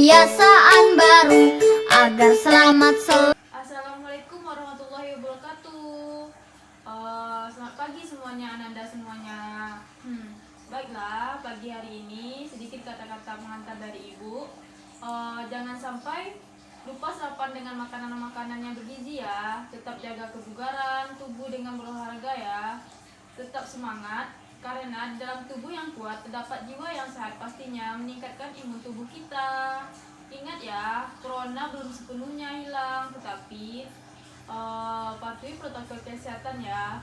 kebiasaan baru agar selamat selalu. Assalamualaikum warahmatullahi wabarakatuh. Selamat pagi semuanya, Ananda semuanya. Baiklah, pagi hari ini sedikit kata-kata pengantar dari Ibu. Jangan sampai lupa sarapan dengan makanan-makanan yang bergizi ya. Tetap jaga kebugaran tubuh dengan berolahraga ya. Tetap semangat, karena dalam tubuh yang kuat terdapat jiwa yang sehat, pastinya meningkatkan imun tubuh kita. Ingat ya, corona belum sepenuhnya hilang, tetapi patuhi protokol kesehatan ya.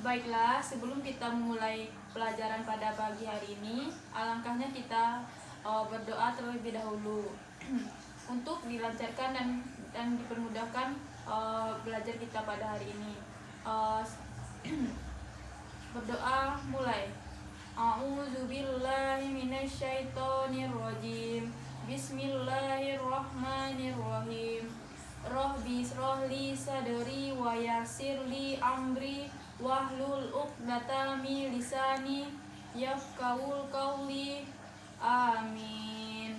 Baiklah, sebelum kita memulai pelajaran pada pagi hari ini, alangkahnya kita berdoa terlebih dahulu untuk dilancarkan dan dipermudahkan belajar kita pada hari ini. Berdoa mulai. A'udzubillahi minasyaitonirrajim. Bismillahirrahmanirrahim. Rabbi shrahli sadri wa yassirli amri wahlul 'uqdatam min lisani yafqahul qawli. Amin.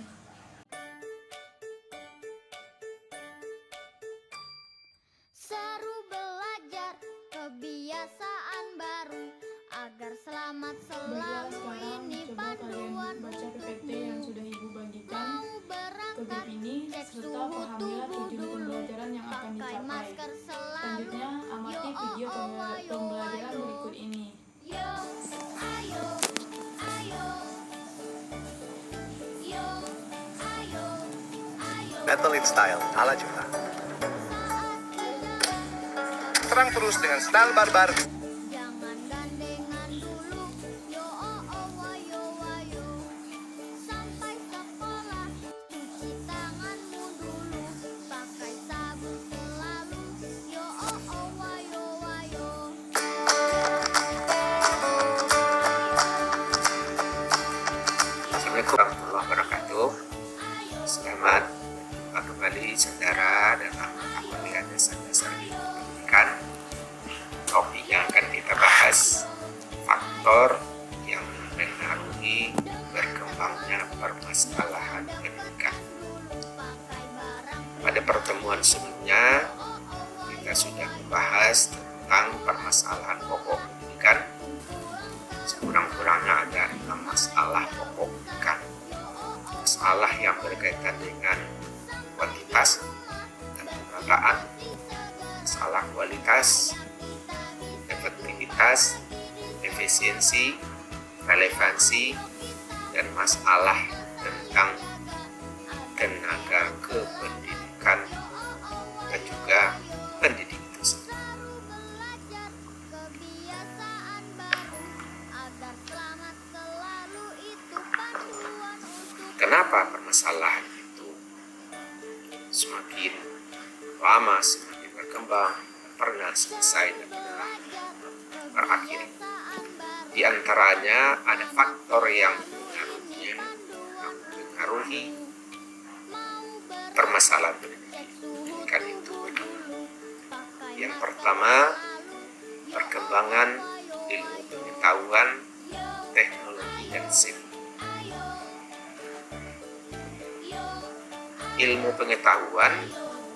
Seru belajar kebiasaan baru agar selamat selalu. Ini panduan baca PPT yang sudah Ibu bagikan mau ke berangkat, grup ini cek serta suhu pahamilah tubuh tujuan dulu, pembelajaran yang akan pakai dicapai. masker selalu. Selanjutnya, amati video pembelajaran berikut ini. Yo, ayo, ayo, yo, ayo, ayo. Battle in Style ala Juna. Serang terus dengan style barbar. Jangan gandengan dulu, yo ayo, ayo. Sampai sekolah, cuci tanganmu dulu, pakai sabun selalu, yo ayo, ayo. Assalamualaikum warahmatullahi wabarakatuh. Selamat berjumpa kembali saudara dalam kuliah dasar-dasar pendidikan. Topik yang akan kita bahas, faktor yang mempengaruhi berkembangnya permasalahan pendidikan. Pada pertemuan sebelumnya kita sudah membahas tentang permasalahan pokok pendidikan. Sekurang-kurangnya ada 6 masalah pokok pendidikan. Masalah yang berkaitan dengan kuantitas dan pemerataan, masalah kualitas, efektivitas, efisiensi, relevansi, dan masalah tentang tenaga kependidikan dan juga pendidik itu sendiri. Kebiasaan baru agar selamat selalu, itu panduan untuk. Kenapa permasalahan itu semakin lama semakin berkembang, pernah selesai dan pernah berakhir? Di antaranya ada faktor yang mempengaruhi permasalahan pendidikan itu berkembang. Yang pertama, perkembangan ilmu pengetahuan, teknologi, dan sains. Ilmu pengetahuan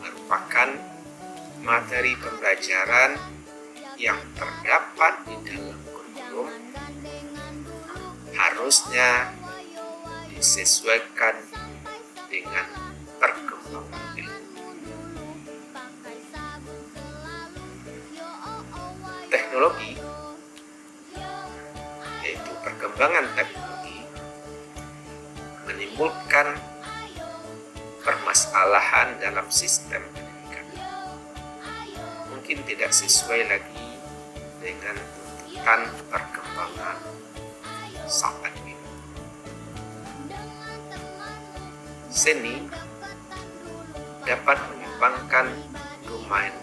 merupakan materi pembelajaran yang terdapat di dalam kurikulum, harusnya disesuaikan dengan perkembangan ilmu. Teknologi, yaitu perkembangan teknologi, menimbulkan permasalahan dalam sistem pendidikan. Mungkin tidak sesuai lagi dengan tuntutan perkembangan saat ini. Seni dapat mengembangkan domain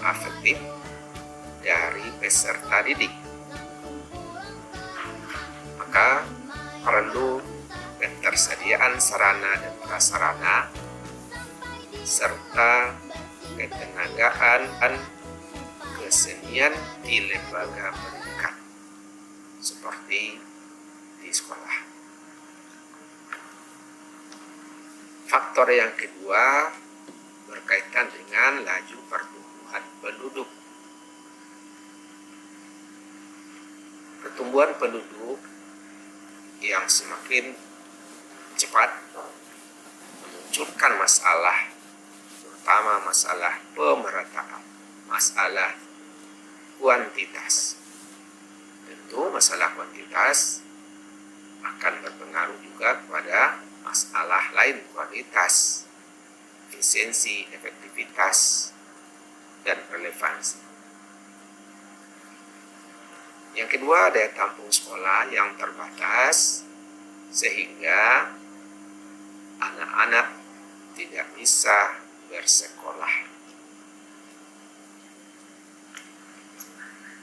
afektif dari peserta didik. Maka perlu ketersediaan sarana dan prasarana serta ketenagaan dan kesenian di lembaga pendidikan seperti di sekolah. Faktor yang kedua berkaitan dengan laju pertumbuhan penduduk. Pertumbuhan penduduk yang semakin cepat memunculkan masalah, terutama masalah pemerataan, masalah kuantitas. Tentu masalah kuantitas akan berpengaruh juga kepada masalah lain, kualitas, efisiensi, efektivitas, dan relevansi. Yang kedua, daya tampung sekolah yang terbatas sehingga anak-anak tidak bisa bersekolah.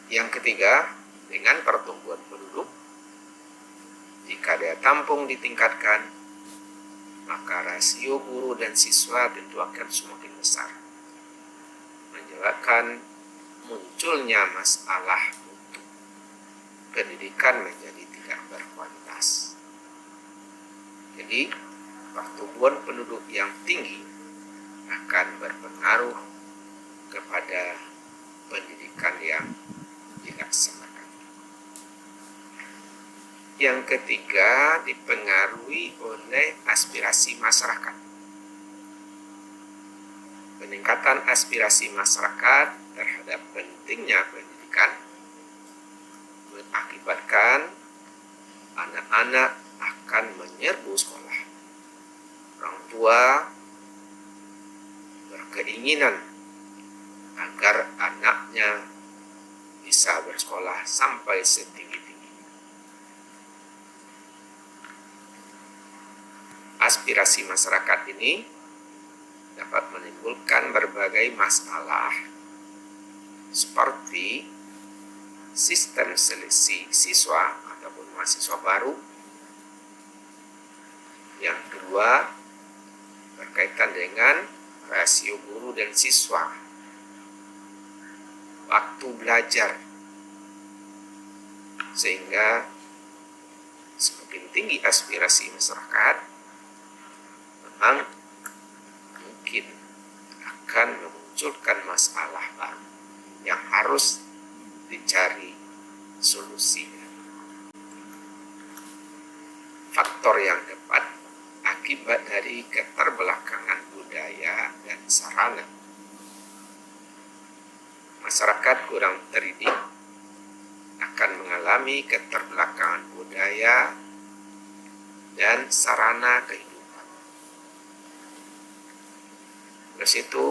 Yang ketiga, dengan pertumbuhan penduduk, jika daya tampung ditingkatkan, maka rasio guru dan siswa tentu akan semakin besar, menyebabkan munculnya masalah mutu. Pendidikan menjadi tidak berkualitas. Jadi, pertumbuhan penduduk yang tinggi akan berpengaruh kepada pendidikan yang dilaksanakan. Yang ketiga, dipengaruhi oleh aspirasi masyarakat. Peningkatan aspirasi masyarakat terhadap pentingnya pendidikan mengakibatkan anak-anak akan menyerbu sekolah. Orang tua berkeinginan agar anaknya bisa bersekolah sampai setinggi-tinggi. Aspirasi masyarakat ini dapat menimbulkan berbagai masalah seperti sistem seleksi siswa ataupun mahasiswa baru. Yang kedua, berkaitan dengan rasio guru dan siswa, waktu belajar, sehingga semakin tinggi aspirasi masyarakat, memang mungkin akan memunculkan masalah baru yang harus dicari solusinya. Faktor yang keempat, akibat dari keterbelakangan budaya dan sarana. Masyarakat kurang terdidik akan mengalami keterbelakangan budaya dan sarana kehidupan. Terus itu,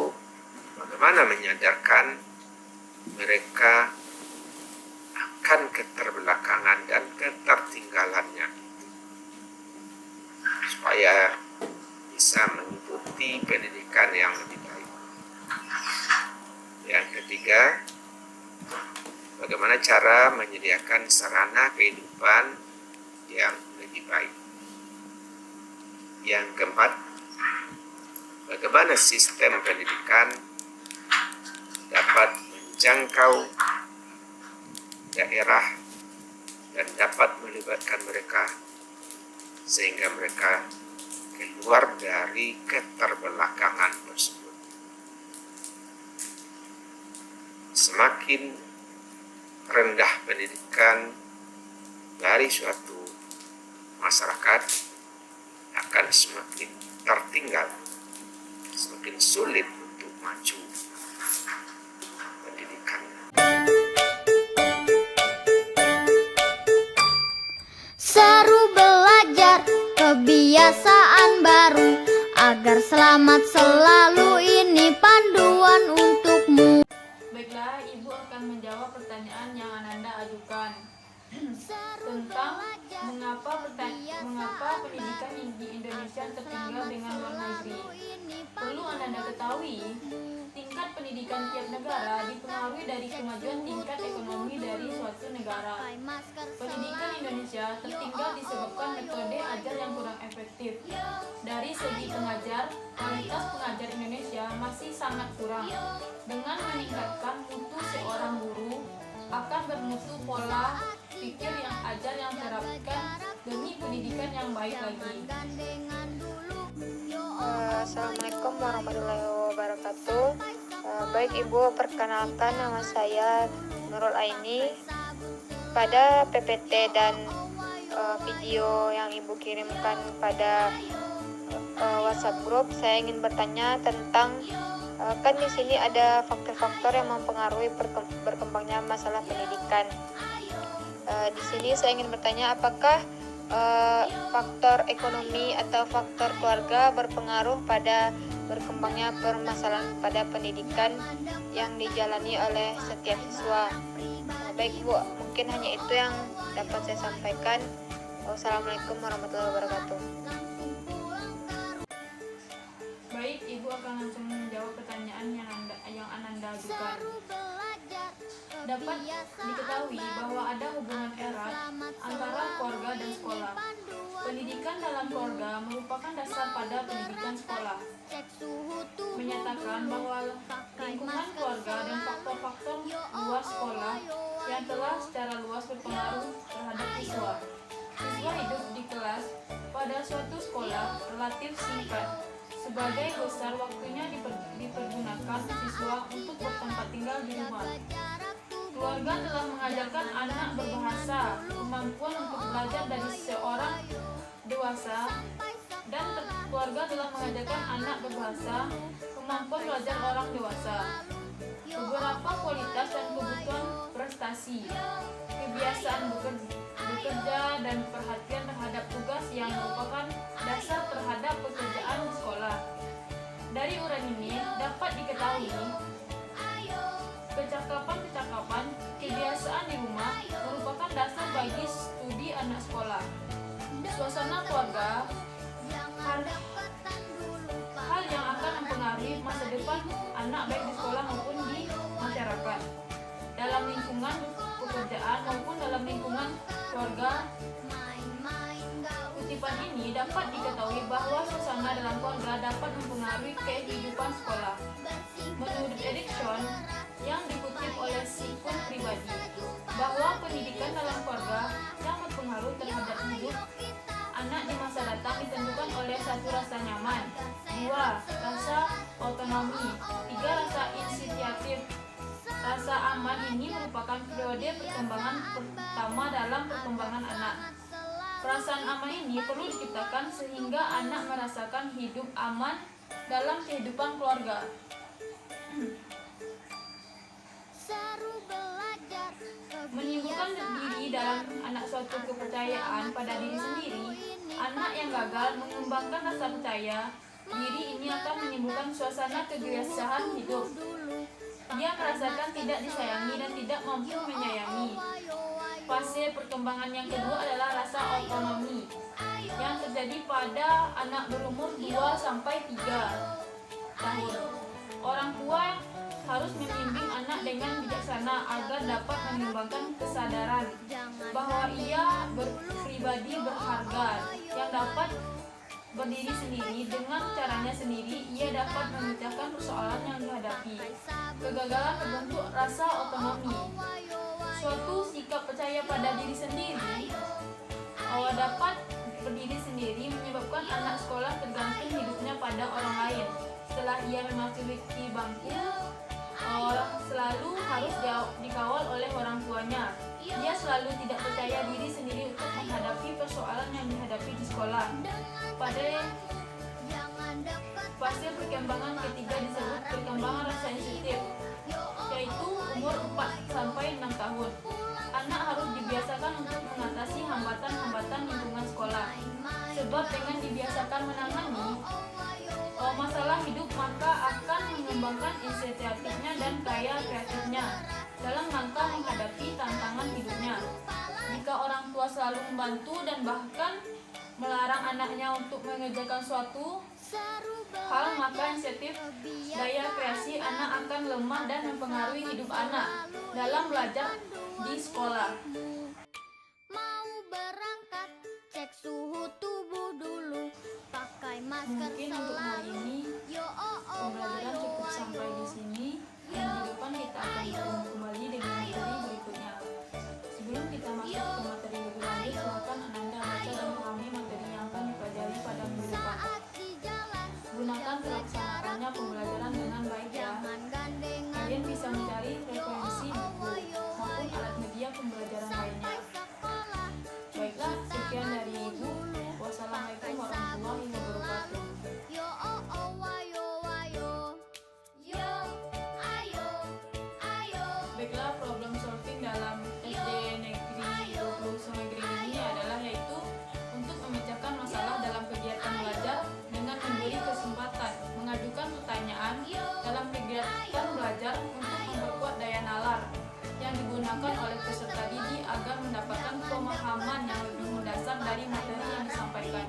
bagaimana menyadarkan mereka akan keterbelakangan dan ketertinggalannya supaya bisa mengikuti pendidikan yang lebih baik. Yang ketiga, bagaimana cara menyediakan sarana kehidupan yang lebih baik. Yang keempat, bagaimana sistem pendidikan dapat menjangkau daerah dan dapat melibatkan mereka sehingga mereka keluar dari keterbelakangan tersebut. Semakin rendah pendidikan dari suatu masyarakat akan semakin tertinggal, semakin sulit untuk maju pendidikannya. Seru belajar kebiasaan baru agar selamat selalu, ini panduan untukmu. Baiklah, Ibu akan menjawab pertanyaan yang Ananda ajukan tentang mengapa pendidikan di Indonesia tertinggal dengan luar negeri. Perlu Ananda ketahui, tingkat pendidikan tiap negara dipengaruhi dari kemajuan tingkat ekonomi dari suatu negara. Pendidikan Indonesia tertinggal disebabkan metode ajar yang kurang efektif. Dari segi pengajar, kualitas pengajar Indonesia masih sangat kurang. Dengan meningkatkan mutu seorang guru, akan bermutu pola pikir yang ajar yang terapkan demi pendidikan yang baik lagi. Assalamualaikum warahmatullahi wabarakatuh. Baik Ibu, perkenalkan nama saya Nurul Aini. Pada PPT dan video yang Ibu kirimkan pada WhatsApp grup, saya ingin bertanya tentang kan di sini ada faktor-faktor yang mempengaruhi berkembangnya masalah pendidikan. Di sini saya ingin bertanya apakah faktor ekonomi atau faktor keluarga berpengaruh pada berkembangnya permasalahan pada pendidikan yang dijalani oleh setiap siswa. Baik Bu, mungkin hanya itu yang dapat saya sampaikan. Wassalamualaikum warahmatullahi wabarakatuh. Baik, Ibu akan langsung menjawab pertanyaan yang Ananda ajukan. Dapat diketahui bahwa ada hubungan erat antara keluarga dan sekolah. Pendidikan dalam keluarga merupakan dasar pada pendidikan sekolah. Menyatakan bahwa lingkungan keluarga dan faktor-faktor luar sekolah yang telah secara luas berpengaruh terhadap siswa. Siswa hidup di kelas pada suatu sekolah relatif singkat. Sebagai besar waktunya dipergunakan siswa untuk bertempat tinggal di rumah. Keluarga telah mengajarkan anak berbahasa, kemampuan untuk belajar dari seorang dewasa, dan keluarga telah mengajarkan anak berbahasa, kemampuan belajar orang dewasa. Beberapa kualitas dan kebutuhan prestasi, kebiasaan bekerja dan perhatian terhadap tugas yang merupakan dasar terhadap pekerjaan di sekolah. Dari uraian ini dapat diketahui kecakapan, kebiasaan di rumah merupakan dasar bagi studi anak sekolah. Suasana keluarga, hal yang akan mempengaruhi masa depan anak baik di sekolah maupun di masyarakat, dalam lingkungan pekerjaan maupun dalam lingkungan keluarga. Kutipan ini dapat diketahui bahwa suasana dalam keluarga dapat mempengaruhi kehidupan sekolah. Menurut Erikson yang dikutip oleh Sikun pribadi, bahwa pendidikan dalam keluarga yang berpengaruh terhadap hidup anak di masa datang ditentukan oleh 1. Rasa nyaman, 2. Rasa otonomi, 3. Rasa inisiatif. Rasa aman ini merupakan periode perkembangan pertama dalam perkembangan anak. Perasaan aman ini perlu diciptakan sehingga anak merasakan hidup aman dalam kehidupan keluarga. Menimbulkan diri dalam anak suatu kepercayaan pada diri sendiri. Anak yang gagal mengembangkan rasa percaya diri ini akan menimbulkan suasana kegelisahan hidup. Dia merasakan tidak disayangi dan tidak mampu menyayangi. Fase perkembangan yang kedua adalah rasa otonomi yang terjadi pada anak berumur 2-3 tahun. Orang tua harus membimbing anak dengan bijaksana agar dapat mengembangkan kesadaran bahwa ia berpribadi berharga yang dapat berdiri sendiri dengan caranya sendiri. Ia dapat memecahkan persoalan yang dihadapi. Kegagalan berbentuk rasa otonomi, suatu sikap percaya pada diri sendiri dapat berdiri sendiri menyebabkan anak sekolah tergantung hidupnya pada orang lain. Setelah ia memasuki bangku, selalu harus dikawal oleh orang tuanya. Ia selalu tidak percaya diri sendiri untuk menghadapi persoalan yang dihadapi di sekolah. Pada fase perkembangan ketiga disebut perkembangan rasa inisiatif, yaitu umur 4-6 tahun. Anak harus dibiasakan untuk mengatasi hambatan-hambatan lingkungan sekolah. Sebab dengan dibiasakan menangani masalah hidup, maka akan mengembangkan inisiatifnya dan kaya kreatifnya dalam rangka menghadapi tantangan hidupnya. Jika orang tua selalu membantu dan bahkan melarang anaknya untuk mengerjakan suatu hal, maka inisiatif daya kreasi anak akan lemah dan mempengaruhi hidup anak dalam belajar di sekolah. Mau berangkat, cek suhu tubuh dulu, pakai masker Mungkin untuk hari ini pembelajaran cukup sampai di sini, dan di depan kita akan bertemu kembali dengan materi berikutnya. Sebelum kita masuk ke materi lebih lanjut, silakan Ananda baca dan pahami materi yang akan dipelajari pada minggu depan. Gunakan Baiklah, problem solving dalam SD Negeri 20 Sungai Gering ini adalah yaitu untuk memecahkan masalah dalam kegiatan belajar dengan memberi kesempatan mengajukan pertanyaan dalam kegiatan belajar untuk memperkuat daya nalar yang digunakan oleh peserta didik agar mendapatkan pemahaman yang lebih mendasar dari materi yang disampaikan.